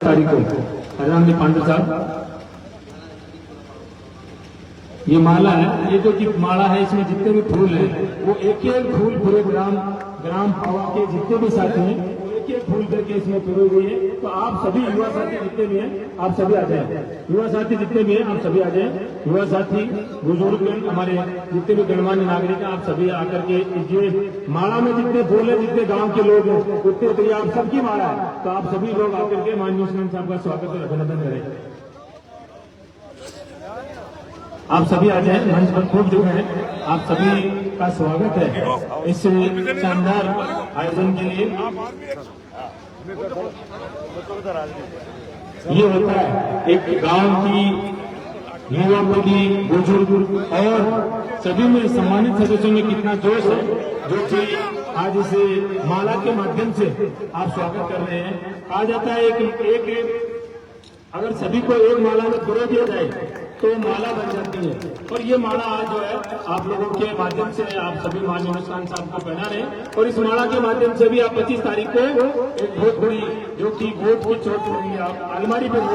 तारीख को हरिराम जी पांडे साहब, ये माला है, ये जो कि माला है इसमें जितने भी फूल हैं वो एक एक फूल पूरे ग्राम पावा के जितने भी साथी हैं वो एक एक फूल करके इसमें पिरोई हुई है। तो आप सभी युवा साथी जितने भी हैं आप सभी आ जाए, युवा साथी जितने भी हैं आप सभी आ जाए, युवा साथी बुजुर्ग हमारे जितने भी गणमान्य नागरिक हैं आप सभी आकर के ये माला में जितने फूल है जितने गाँव के लोग हैं उतने तो आप सबकी माला है, तो आप सभी लोग आकर के माननीय साहब का स्वागत और अभिनंदन करें। आप सभी आ जाए, मंच पर खूब जगह है, आप सभी का स्वागत है इस शानदार आयोजन के लिए। ये होता है एक गांव की युवा पीढ़ी, बुजुर्ग और सभी में सम्मानित सदस्यों में कितना जोश है जो कि आज इसे माला के माध्यम से आप स्वागत कर रहे हैं। कहा जाता है एक अगर सभी को एक माला में पिरो दिया जाए तो माला बन जाती है, और ये माला आज जो है आप लोगों के माध्यम से आप सभी माननीय मुस्कान साहब को पहना रहे हैं, और इस माला के माध्यम से भी आप 25 तारीख को एक बहुत बड़ी जो कि गोट की चोट होगी आप अलमारी पे आप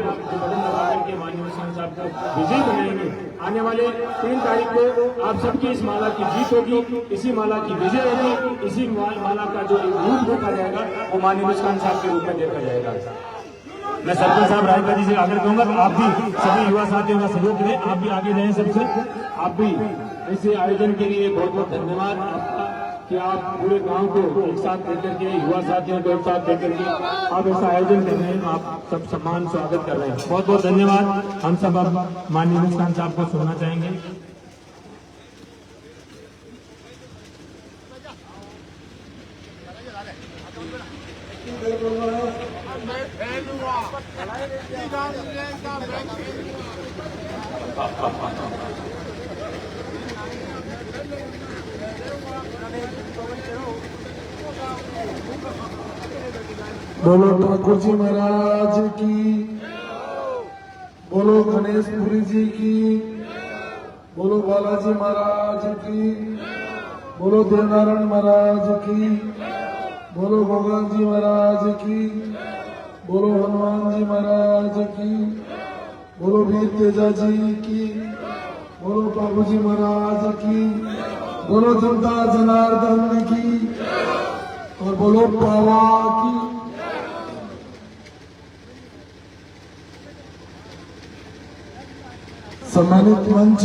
बटन लगा करके माननीय मुस्कान साहब को विजयी बनाएंगे। आने वाले 3 तारीख को आप सबकी इस माला की जीत होगी, इसी माला की विजय होगी, इसी माला का जो रूप देखा जाएगा वो माननीय मुस्कान साहब के रूप में देखा जाएगा। मैं सरपंच साहब रायका जी से आग्रह करूंगा कि आप भी सभी युवा साथियों का सहयोग करें, आप भी आगे जाएं सबसे, आप भी इस आयोजन के लिए बहुत बहुत धन्यवाद आपका कि आप पूरे गांव को एक साथ लेकर के, युवा साथियों को एक साथ लेकर के आप ऐसा आयोजन कर रहे हैं, आप सब सम्मान स्वागत कर रहे हैं। बहुत बहुत धन्यवाद। हम सब अब माननीय मुस्कान साहब को सुनना चाहेंगे। बोलो ठाकुर जी महाराज की, बोलो गणेशपुरी जी की, बोलो बालाजी महाराज की, बोलो देवनारायण महाराज की, बोलो भगवान जी महाराज की, बोलो हनुमान जी महाराज की, बोलो वीर तेजा जी की, बोलो बाबू जी महाराज की, बोलो जनता जनार्दन की, और बोलो पावा की। सम्मानित मंच,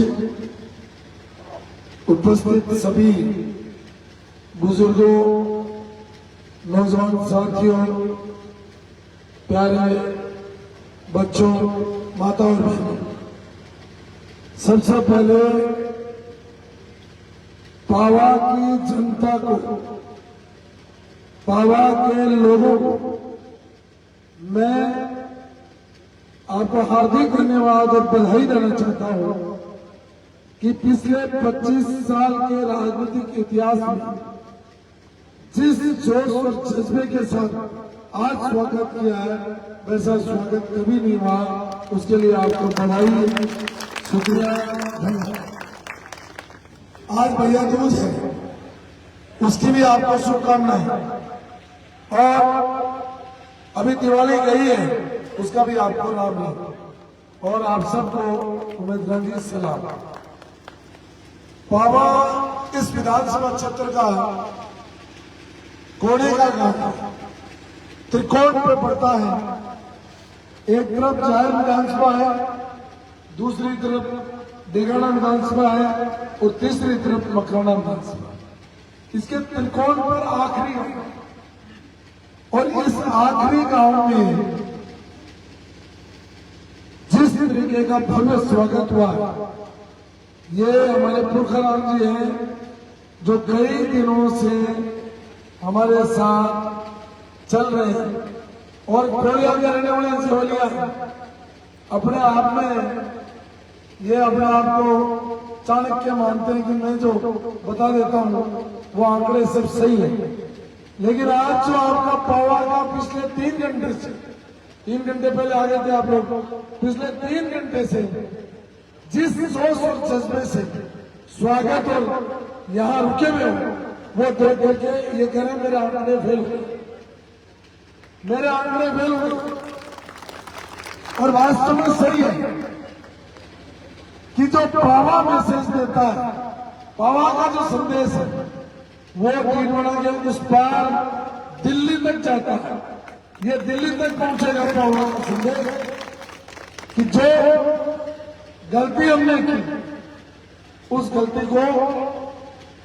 उपस्थित सभी बुजुर्गों, नौजवान साथियों, प्यारे बच्चों, माता और बहनों, सबसे पहले पावा की जनता को, पावा के लोगों को मैं आपको हार्दिक धन्यवाद और बधाई देना चाहता हूं कि पिछले 25 साल के राजनीतिक इतिहास में जिस जोश और जज्बे के साथ आज स्वागत किया है वैसा स्वागत कभी नहीं हुआ, उसके लिए आपको बधाई, शुक्रिया, धन्यवाद। आज भैया दूज है, उसकी भी आपको शुभकामनाएं, और अभी दिवाली गई है उसका भी आपको लाभ है, और आप सबको उम्मीद सलाम। पावा इस विधानसभा क्षेत्र का कोने का गांव त्रिकोण पे पड़ता है। एक तरफ जायर विधानसभा है, दूसरी तरफ डेगाना विधानसभा है, और तीसरी तरफ मकराना विधानसभा। इसके त्रिकोण पर आखिरी है, और इस आखिरी गांव में जिस तरीके का भव्य स्वागत हुआ, ये हमारे पुरखराम जी हैं जो कई दिनों से हमारे साथ चल रहे हैं, और कोरिया के रहने वाले से हो लिया अपने आप में, ये अपने आप को चाणक्य मानते हैं कि मैं जो बता देता हूँ वो आंकड़े सब सही है, लेकिन आज जो आपका पावा का पिछले 3 घंटे से, 3 घंटे पहले आ गए थे आप लोग, पिछले 3 घंटे से जिस जोश और जज्बे से स्वागत और यहाँ रुके हुए हो वो देख करके ये कह रहे मेरे आंकड़े फेल, मेरे आंकड़े फेल हो गए। और वास्तव में सही है कि जो पावा मैसेज देता है, पावा का जो संदेश है, वो भीलवाड़ा के उस पार दिल्ली तक जाता है। ये दिल्ली तक पहुंचेगा पावा का संदेश कि जो गलती हमने की, उस गलती को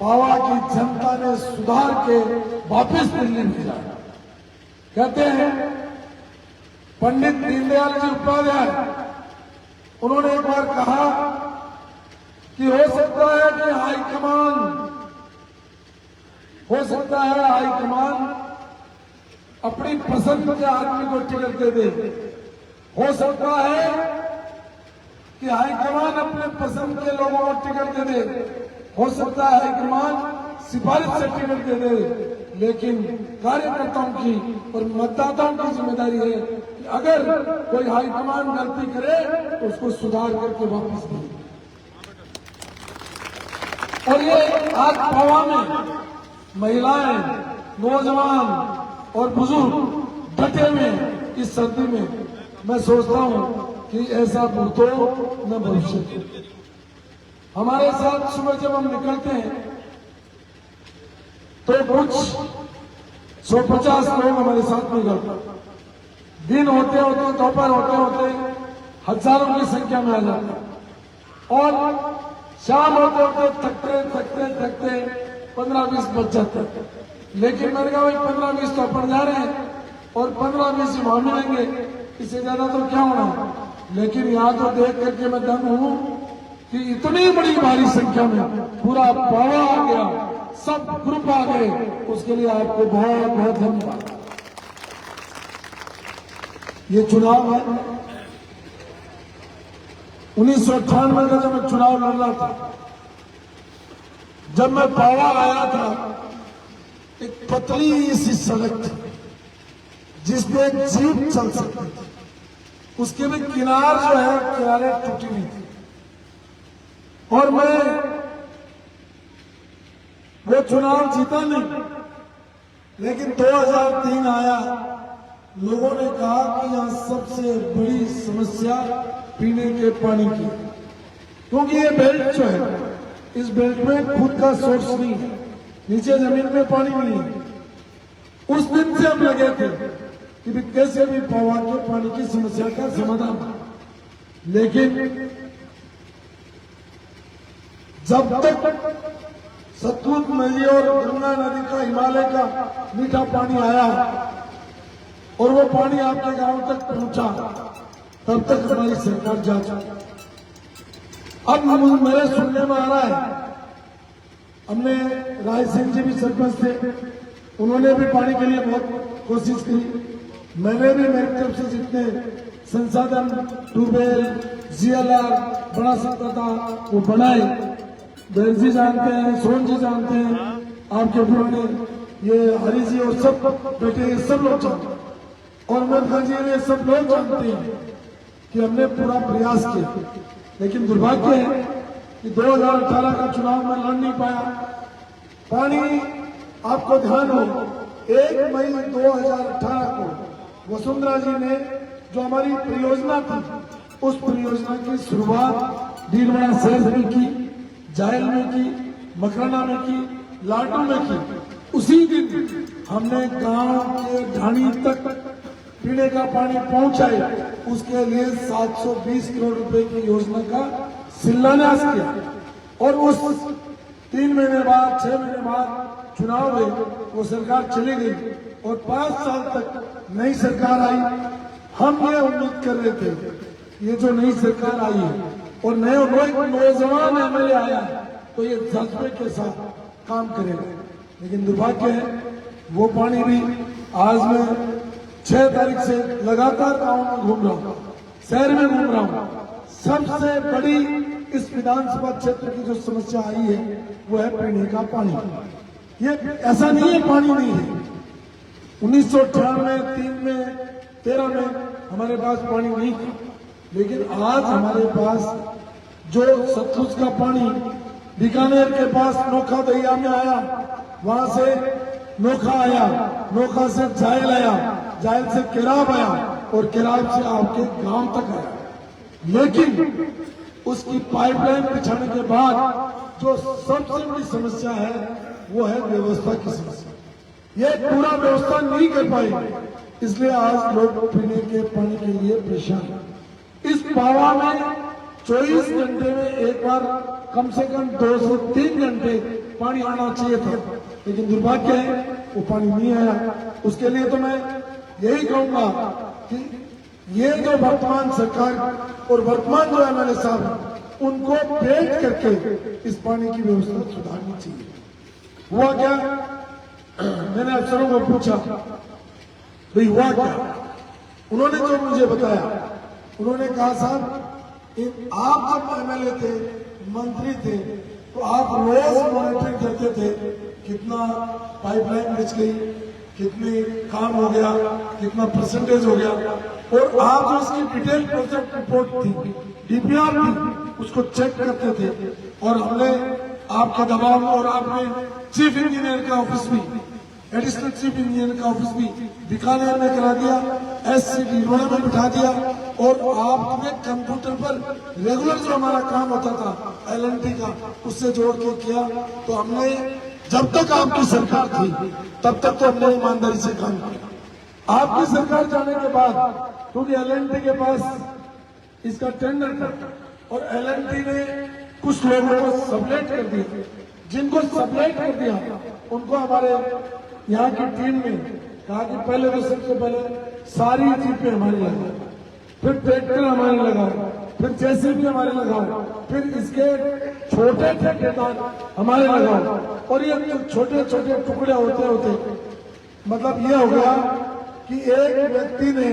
पावा की जनता ने सुधार के वापस दिल्ली भेजा। कहते हैं पंडित दीनदयाल जी उपाध्याय, उन्होंने एक बार कहा कि हो सकता है कि हाईकमान अपनी पसंद के आदमी को टिकट दे दे। हो सकता है कि हाईकमान अपने पसंद के लोगों को टिकट दे दे। हो सकता है हाईकमान सिफारिश से टिकट दे दे। लेकिन कार्यकर्ताओं की और मतदाताओं की जिम्मेदारी है कि अगर कोई हाईकमान गलती करे तो उसको सुधार करके वापस दे। और ये आज पावा में महिलाएं, नौजवान और बुजुर्ग डटे हुए हैं। इस सर्दी में मैं सोचता हूं कि ऐसा भूतो न भविष्य। हमारे साथ सुबह जब हम निकलते हैं तो कुछ 150 लोग हमारे साथ निकलते, दिन होते होते, दोपहर होते होते हजारों की संख्या में आ जाते और शाम होते होते थकते 15-20 बज जाते। लेकिन मैंने कहा भाई 15-20 तो अपन जा रहे हैं और 15-20 वहां मिलेंगे, इससे ज्यादा तो क्या होना है। लेकिन यहां तो देख करके मैं दंग हूं कि इतनी बड़ी भारी संख्या में पूरा पावा आ गया, सब ग्रुप आ गए। उसके लिए आपको बहुत बहुत धन्यवाद। ये चुनाव है 1998 का, जब मैं चुनाव लड़ रहा था, जब मैं पावा आया था, एक पतली सी सड़क थी जिसपे एक जीप चल सकती थी। उसके भी किनार जो है, किनारे टूटी हुई थी। और मैं वो चुनाव जीता नहीं, लेकिन 2003 आया। लोगों ने कहा कि यहां सबसे बड़ी समस्या पीने के पानी की, क्योंकि ये बेल्ट जो है, इस बेल्ट में खुद का सोर्स नहीं है, नीचे जमीन में पानी नहीं है। उस दिन से हम लगे थे कि भी कैसे भी पावा के पानी की समस्या का समाधान। लेकिन जब तक सतलुज नदी और गंगा नदी का, हिमालय का मीठा पानी आया और वो पानी आपके गांव तक पहुंचा, तब तक हमारी सरकार जा चुकी। अब मेरे सुनने में आ रहा है, हमने राय सिंह जी भी सरपंच थे, उन्होंने भी पानी के लिए बहुत कोशिश की। मैंने भी मेरी तरफ से जितने संसाधन, ट्यूबवेल, जीएलआर बना सकता था वो बनाए। बैल जी जानते हैं, सोन जी जानते हैं, आपके पुराने ये हरी जी और सब बेटे, ये सब लोग जानते हैं, और उमर जी, ये सब लोग जानते हैं कि हमने पूरा प्रयास किया। लेकिन दुर्भाग्य है कि 2018 का चुनाव में लड़ नहीं पाया। पानी, आपको ध्यान हो, 1 मई 2018 को वसुंधरा जी ने जो हमारी परियोजना थी, उस परियोजना की शुरुआत भीलवाड़ा शहर में की, जायल में की, मकराना में की, लाडू में की। उसी दिन हमने गांव के ढाणी तक पीने का पानी पहुंचाए। उसके लिए 720 करोड़ रुपए की योजना का शिलान्यास किया। और उस 3 महीने बाद, 6 महीने बाद चुनाव हुए, वो सरकार चली गई और 5 साल तक नई सरकार आई। हम ये उम्मीद कर रहे थे ये जो नई सरकार आई है और नौजवान एमएलए आया तो ये जज्बे के साथ काम करेगा। लेकिन दुर्भाग्य है, वो पानी भी आज मैं 6 तारीख से लगातार गांव में घूम रहा हूं, शहर में घूम रहा हूं। सबसे बड़ी इस विधानसभा क्षेत्र की जो समस्या आई है वो है पीने का पानी। ये ऐसा नहीं है पानी नहीं है। 1998, 3 में, 13 में हमारे पास पानी नहीं था, लेकिन आज हमारे पास जो सतलुज का पानी बीकानेर के पास नोखा दरिया में आया, वहां से नोखा आया, नोखा से जायल आया, जायल से केराब आया और केराब से आपके गांव तक आया, लेकिन उसकी पाइपलाइन बिछाने के बाद जो सबसे बड़ी समस्या है वो है व्यवस्था की समस्या। ये पूरा व्यवस्था नहीं कर पाई, इसलिए आज लोग पीने के पानी के लिए परेशान हैं। इस पावा में 24 घंटे में एक बार कम से कम 2 से 3 घंटे पानी आना चाहिए था, लेकिन दुर्भाग्य है वो पानी नहीं आया। उसके लिए तो मैं यही कहूंगा कि ये जो वर्तमान सरकार और वर्तमान जो एमएलए साहब हैं उनको बैठ करके इस पानी की व्यवस्था सुधारनी चाहिए। हुआ क्या, मैंने अफसरों को पूछा भाई हुआ क्या, उन्होंने जो मुझे बताया, उन्होंने कहा साहब आप जब एमएलए थे, मंत्री थे, तो आप रोज मॉनिटरिंग करते थे कितना पाइपलाइन बिछ गई, कितनी काम हो गया, कितना परसेंटेज हो गया, और आप जो इसकी डिटेल प्रोजेक्ट रिपोर्ट थी, डीपीआर थी, उसको चेक करते थे। और हमने आपका दबाव और आपने चीफ इंजीनियर का ऑफिस भी, एडिशनल चीफ इंजीनियर का ऑफिस भी बीकानेर में करा दिया, एससीडी में बिठा दिया, और आपने कंप्यूटर पर रेगुलर जो हमारा काम होता था एलएनटी का उससे जोड़ के किया। तो हमने जब तक आपकी सरकार थी तब तक तो हमने ईमानदारी से काम किया। आपकी सरकार जाने के बाद क्योंकि एलएनटी के पास इसका टेंडर था और एलएनटी ने कुछ लोगों को सबलेट कर दिया, जिनको सबलेट कर दिया उनको हमारे यहाँ की टीम ने कहा कि पहले तो सबसे पहले सारी जीपें हमारी लगाओ, फिर ट्रैक्टर हमारे लगाओ, फिर जेसीबी हमारे लगाओ, फिर इसके छोटे ठेकेदार हमारे लगाओ, और ये छोटे छोटे टुकड़े होते होते मतलब ये हो गया कि एक व्यक्ति ने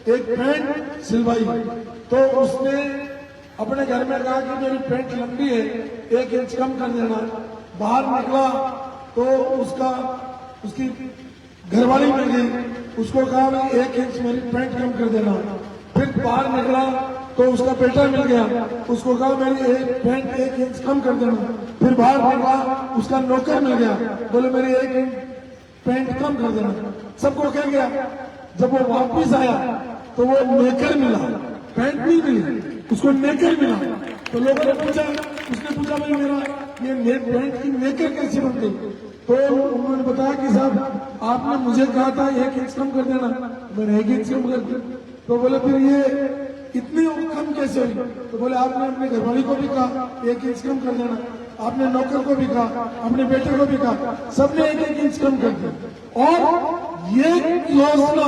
एक पैंट सिलवाई, तो उसने अपने घर में कहा कि मेरी पैंट लंबी है 1 इंच कम कर देना। बाहर निकला तो उसकी घरवाली मिल गई, उसको कहा भाई 1 इंच मेरी पैंट कम कर देना। फिर बाहर निकला तो उसका बेटा मिल गया, उसको कहा मेरी पैंट 1 इंच कम कर देना। फिर बाहर निकला उसका नौकर मिल गया, बोले मेरी 1 इंच पैंट कम कर देना। सबको कह गया, जब वो वापिस आया तो वो नेकर मिला, पैंट नहीं मिली, उसको नेकर मिला। तो लोगों ने पूछा, उसने पूछा भाई मेरा ये पैंट की नेकर कैसे बन गई? तो उन्होंने बताया कि साहब आपने मुझे कहा था 1 इंच कम कर देना, मैंने 1 इंच कम कर दिया। तो बोले फिर ये इतनी कम कैसे हुई? तो बोले आपने अपने घरवाली को भी कहा 1 इंच कम कर देना, आपने नौकर को भी कहा, अपने बेटे को भी कहा, सबने 1 इंच कम कर दिया। और ये योजना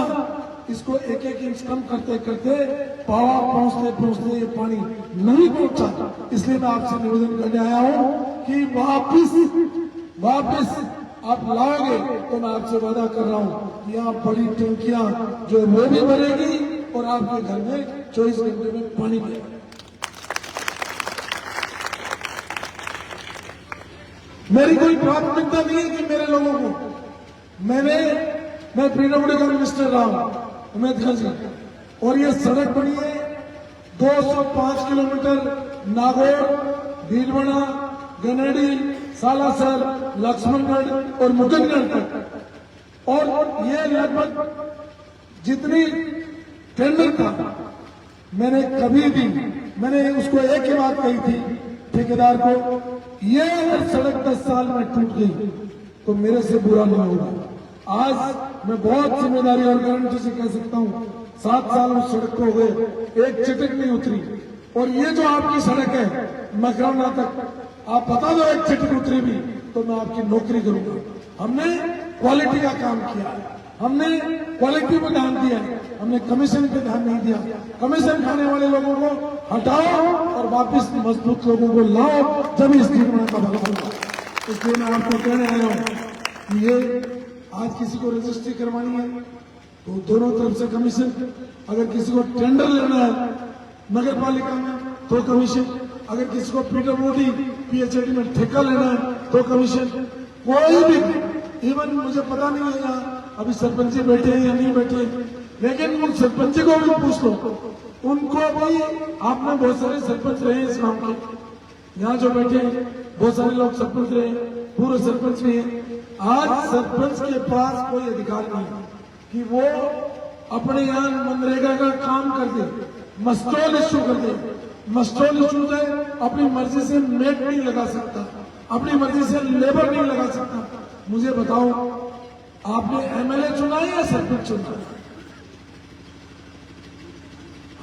इसको 1 इंच कम करते करते पावा पहुंचते ये पानी नहीं पहुंचा। इसलिए मैं आपसे निवेदन करने आया हूं कि वापिस आप लाओगे तो मैं आपसे वादा कर रहा हूं कि यहाँ बड़ी टंकियां जो वो भी भरेगी और आपके घर में 24 घंटे में पानी मिलेगा। मेरी कोई प्राथमिकता नहीं है कि मेरे लोगों को, मैं पीडब्ल्यूडी का मिनिस्टर रहा हूं उमेद खान जी, और ये सड़क बनी है 205 किलोमीटर नागौर, भीलवाड़ा, गनेडी, सालासर, लक्ष्मणगढ़ और मुकुंदगढ़ तक। और ये लगभग जितनी टेंडर था मैंने उसको एक ही बात कही थी ठेकेदार को, ये अगर सड़क 10 साल में टूट गई तो मेरे से बुरा नहीं होगा। आज मैं बहुत जिम्मेदारी और गारंटी से कह सकता हूँ 7 साल उस सड़क को हो गए, एक चिटक नहीं उतरी। और ये जो आपकी सड़क है मकराना तक, आप बता दो एक चिटक उतरी भी तो मैं आपकी नौकरी करूंगा। हमने क्वालिटी का काम किया है, हमने क्वालिटी पर ध्यान दिया है, हमने कमीशन पे ध्यान नहीं दिया। कमीशन खाने वाले लोगों को हटाओ और वापस मजबूत लोगों को लाओ, जब इस निर्माण का भला होगा। इसलिए मैं आपको कहने आया हूँ कि ये आज किसी को रजिस्ट्री करवानी है तो दोनों तरफ से कमीशन, अगर किसी को टेंडर लेना है नगर पालिका में तो कमीशन, अगर किसी को पीडब्ल्यूडी पीएचडी में ठेका लेना है तो कमीशन, कोई भी। इवन मुझे पता नहीं है यहाँ अभी सरपंच बैठे हैं या नहीं बैठे, लेकिन उन सरपंच को भी पूछ लो, उनको भी आपने बहुत सारे सरपंच रहे इस गांव के, यहाँ जो बैठे हैं बहुत सारे लोग सरपंच रहे, पूर्व सरपंच भी हैं। आज सरपंच के पास कोई अधिकार नहीं कि वो अपने यहाँ मनरेगा का काम कर दे, मस्टोल इश्यू कर दे। मस्टोल इश्यू है, अपनी मर्जी से मेट नहीं लगा सकता, अपनी मर्जी से लेबर नहीं लगा सकता। मुझे बताओ, आपने एमएलए चुना है या सरपंच चुना?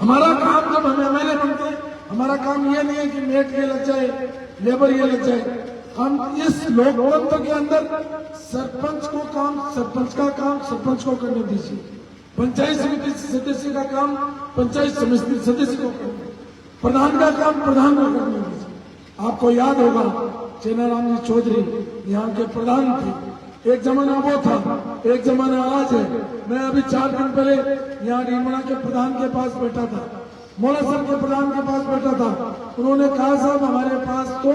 हमारा काम जब हम एमएलए बनते हैं, हमारा काम यह नहीं है कि मेट ये लग जाए, लेबर ये लग जाए। हम इस लोकतंत्र के अंदर सरपंच को काम, सरपंच का काम सरपंच को करने दीजिए, पंचायत समिति सदस्य का काम पंचायत समिति सदस्य को करने दीजिए, प्रधान का काम प्रधान को करने दीजिए। आपको याद होगा चेनाराम जी चौधरी यहाँ के प्रधान थे। एक जमाना वो था, एक जमाना आज है। मैं अभी 4 दिन पहले यहाँ डीमना के प्रधान के पास बैठा था, मोलासर के प्रधान के पास बैठा था। उन्होंने कहा साहब हमारे पास तो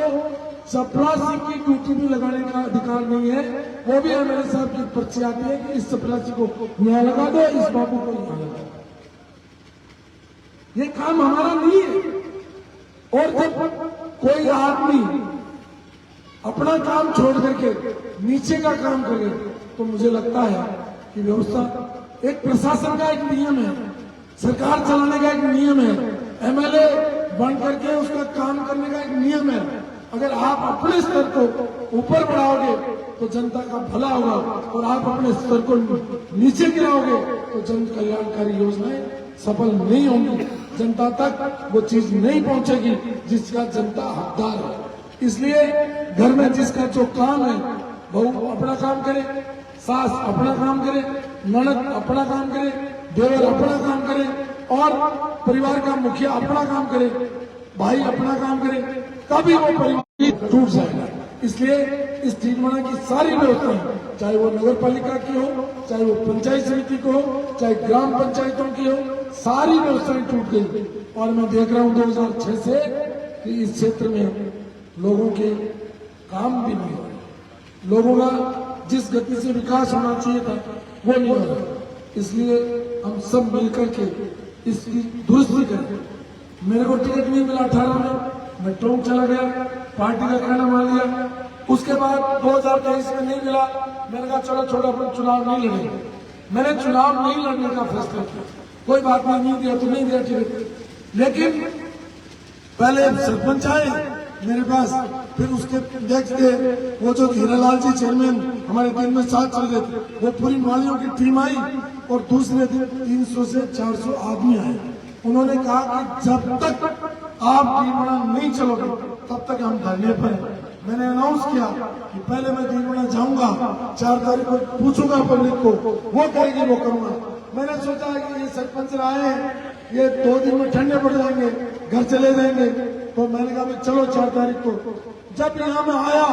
चपरासी की ड्यूटी भी लगाने का अधिकार नहीं है, वो भी एमएलए साहब की पर्ची आती है कि इस चपरासी को यहाँ लगा दो, इस बाबू को यहाँ लगा दो। ये काम हमारा नहीं है। और जब कोई आदमी अपना काम छोड़ करके नीचे का काम करे तो मुझे लगता है कि व्यवस्था, एक प्रशासन का एक नियम है, सरकार चलाने का एक नियम है, एमएलए बन करके उसका काम करने का एक नियम है। अगर आप अपने स्तर को ऊपर बढ़ाओगे तो जनता का भला होगा, और आप अपने स्तर को नीचे गिराओगे तो जन कल्याणकारी योजनाएं सफल नहीं होंगी, जनता तक वो चीज नहीं पहुंचेगी जिसका जनता हकदार है। इसलिए घर में जिसका जो काम है, बहू अपना काम करे, सास अपना काम करे, ननद अपना काम करे, देवर अपना काम करे, और परिवार का मुखिया अपना काम करे, भाई अपना काम करे, तभी वो परिवार टूट जाएगा। इसलिए इस डीमना की सारी व्यवस्थाएं, चाहे वो नगर पालिका की हो, चाहे वो पंचायत समिति को हो, चाहे ग्राम पंचायतों की हो, सारी व्यवस्थाएं टूट गई। और मैं देख रहा हूं 2006 से कि इस क्षेत्र में लोगों के काम भी नहीं हो रहे, लोगों का जिस गति से विकास होना चाहिए था वो नहीं हो रहा। इसलिए हम सब मिलकर के इसकी दुरुस्ती करें। मेरे को टिकट नहीं मिला 18 में, मैं टोंक चला गया, पार्टी का कहना मान लिया। उसके बाद 2023 में नहीं मिला, मैंने कहा चलो छोड़ो, अपन चुनाव नहीं लड़ेंगे। मैंने चुनाव नहीं लड़ने का फैसला किया। कोई बात नहीं दिया तो नहीं दिया टिकट। लेकिन पहले सरपंच आए मेरे पास, फिर उसके नेक्स्ट डे वो जो हीरालाल जी चेयरमैन हमारे टीम में साथ चल रहे थे, वो पूरी मालियों की टीम आई, और दूसरे दिन 300 से 400 आदमी आए। उन्होंने कहा कि जब तक आप डीमना नहीं चलोगे तब तक हम धरने पर हैं। मैंने अनाउंस किया कि पहले मैं डीमना जाऊंगा, 4 तारीख को पूछूंगा पब्लिक को, वो कहेगी वो करूंगा। मैंने सोचा कि ये सरपंच आए, ये 2 दिन में ठंडे पड़ जाएंगे, घर चले जाएंगे, तो मैंने कहा भाई चलो 4 तारीख को। जब यहाँ में आया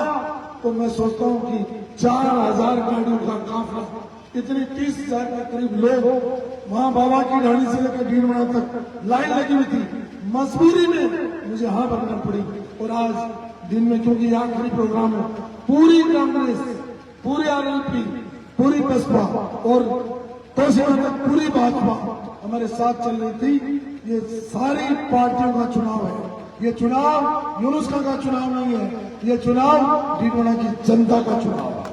तो मैं सोचता हूँ कि 4000 गाड़ियों का काफिला, इतनी 30,000 के करीब लोग वहाँ बाबा की ढाणी से लेकर डीमना तक लाइन लगी हुई थी। मजबूरी में मुझे हाँ भरना पड़ी। और आज दिन में, क्योंकि ये आखिरी प्रोग्राम है, पूरी कांग्रेस, पूरी आरएलपी, पूरी बसपा और पूरी भाजपा हमारे साथ चल रही थी। ये सारी पार्टियों का चुनाव है। ये चुनाव यूनुस खां का चुनाव नहीं है, ये चुनाव डीमना की जनता का चुनाव है।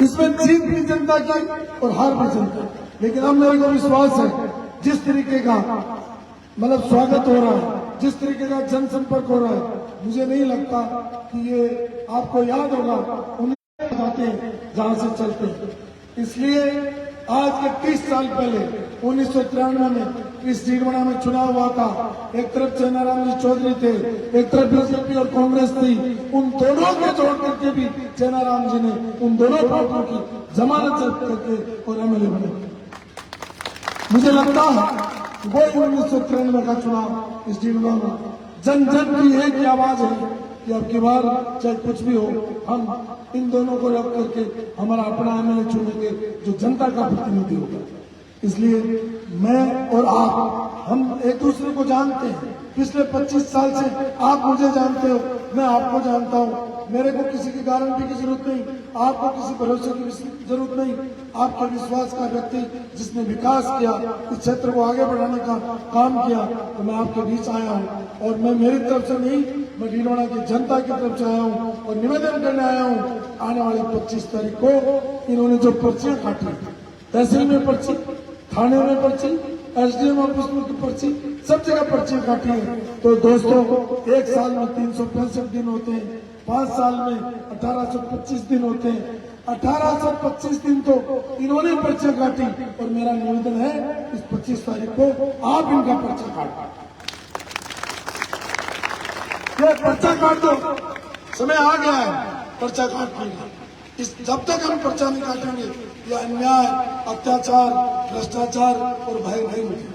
इसमें जीत भी जनता की और हार भी जनता। लेकिन अब मेरे को विश्वास है, जिस तरीके का मतलब स्वागत हो रहा है, जिस तरीके का जनसंपर्क हो रहा है, मुझे नहीं लगता कि ये, आपको याद होगा उन्हें जाते हैं जहां से चलते हैं। इसलिए आज के 30 साल पहले 1993 में इस डीमना में चुनाव हुआ था। एक तरफ चेनाराम जी चौधरी थे, एक तरफ बीजेपी और कांग्रेस थी। उन दोनों के जोड़ करके भी चेनाराम जी ने उन दोनों पार्टियों की जमानत जब्त करके और एमएलए बने। मुझे लगता है वो 1993 का चुनाव इस डीमना में जन जन की एक ही आवाज है कि अब की बार चाहे कुछ भी हो, हम इन दोनों को रख करके हमारा अपना एमएलए चुनेंगे जो जनता का प्रतिनिधि होगा। इसलिए मैं और आप, हम एक दूसरे को जानते हैं। पिछले 25 साल से आप मुझे जानते हो, मैं आपको जानता हूँ। मेरे को किसी की गारंटी की जरूरत नहीं, आपको किसी भरोसे की जरूरत नहीं। आपके विश्वास का व्यक्ति जिसने विकास किया, इस क्षेत्र को आगे बढ़ाने का काम किया, तो मैं आपके बीच आया हूँ। और मैं मेरी तरफ से नहीं, मैं भीलवाड़ा की जनता की तरफ से आया हूँ और निवेदन करने आया हूँ, आने वाली 25 तारीख को इन्होंने जो पर्चियां काटी, तहसील में पर्ची, थाने में पर्ची, एसडीएम ऑफिस में पर्ची, सब जगह पर्चियां काटी है। तो दोस्तों, एक साल में 365 दिन होते हैं, 5 साल में 1825 दिन होते हैं। 1825 दिन तो इन्होंने पर्चियां काटी और मेरा निवेदन है इस 25 तारीख को आप इनका पर्चा काटो, ये पर्चा काट दो। समय आ गया है पर्चा काटने का। जब तक हम पर्चा नहीं काटेंगे ये अन्याय, अत्याचार, भ्रष्टाचार और भय नहीं मिलेगा।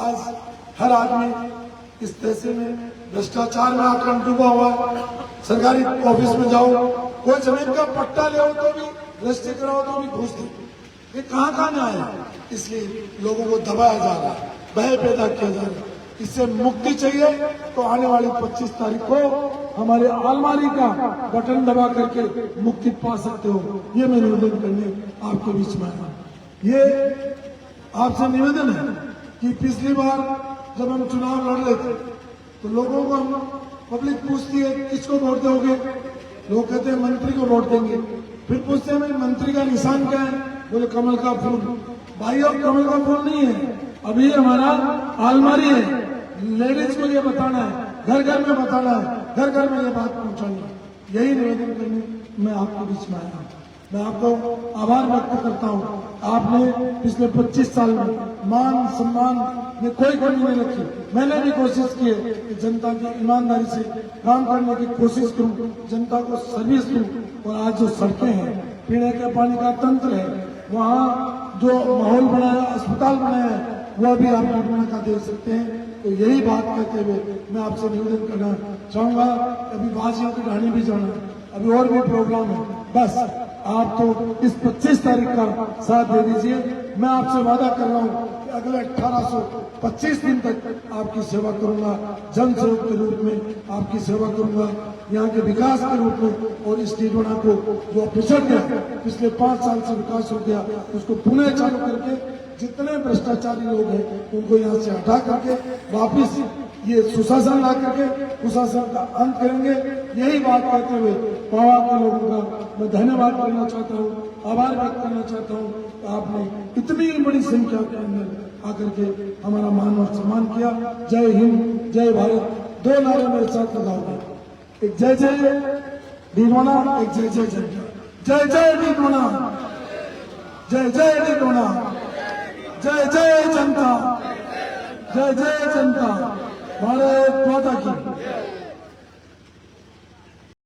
आज हर आदमी इस तहसील में भ्रष्टाचार में आकर डूबा हुआ है। सरकारी ऑफिस में जाओ, कोई जमीन का पट्टा ले तो भी, रजिस्ट्री कराओ तो भी घूस दो। ये कहाँ न्याय है? इसलिए लोगों को दबाया जा रहा है, भय पैदा किया जा रहा है। इससे मुक्ति चाहिए तो आने वाली 25 तारीख को हमारे अलमारी का बटन दबा करके मुक्ति पा सकते हो। ये मैं निवेदन करने आपके बीच में आया। ये आपसे निवेदन है कि पिछली बार जब हम चुनाव लड़ रहे थे तो लोगों को हम पब्लिक पूछती है किसको वोट दोगे, लोग कहते हैं मंत्री को वोट देंगे। फिर पूछते हैं मंत्री का निशान क्या है, बोले कमल का फूल। भाई अब कमल का फूल नहीं है, अभी हमारा अलमारी है। लेडीज को ये बताना है, घर घर में बताना है, घर घर में ये बात पहुंचानी है। यही निवेदन करने मैं आपके बीच में आया हूँ। मैं आपको आभार व्यक्त करता हूँ। आपने पिछले 25 साल में मान सम्मान में कोई कमी नहीं रखी। मैंने भी कोशिश की है कि जनता की ईमानदारी से काम करने की कोशिश करूँ, जनता को सर्विस दूँ। और आज जो सड़कें हैं, पीने के पानी का तंत्र है, वहाँ जो माहौल बनाया, अस्पताल बनाया है, वो भी आप निर्माण का देख सकते हैं। तो यही बात कहते हुए मैं आपसे निवेदन करना चाहूंगा। अभी बाजियों की कहानी भी जाना है, अभी और भी प्रोग्राम है। बस आप तो इस 25 तारीख का साथ दे दीजिए। मैं आपसे वादा कर रहा हूँ कि अगले 1825 दिन तक आपकी सेवा करूंगा, जन सेवक के रूप में आपकी सेवा करूंगा, यहाँ के विकास के रूप में। और इस टीडवाना को जो पिछड़ गया, पिछले 5 साल से विकास हो गया, उसको पुनः चालू करके जितने भ्रष्टाचारी लोग हैं उनको यहाँ से हटा करके वापिस ये सुशासन ला करके कुशासन का अंत करेंगे। यही बात कहते हुए पवार के लोगों का मैं धन्यवाद करना चाहता हूँ, आभार व्यक्त करना चाहता हूँ। आपने इतनी बड़ी संख्या के अंदर आकर के हमारा मान और सम्मान किया। जय हिंद, जय भारत। 2 नारे मेरे साथ लगाओगे, एक जय जय भीलवाड़ा, एक जय जय जनता। जय जय भीलवाड़ा, जय जय भीलवाड़ा, जय जय जनता, जय जय जनता। भारत माता की।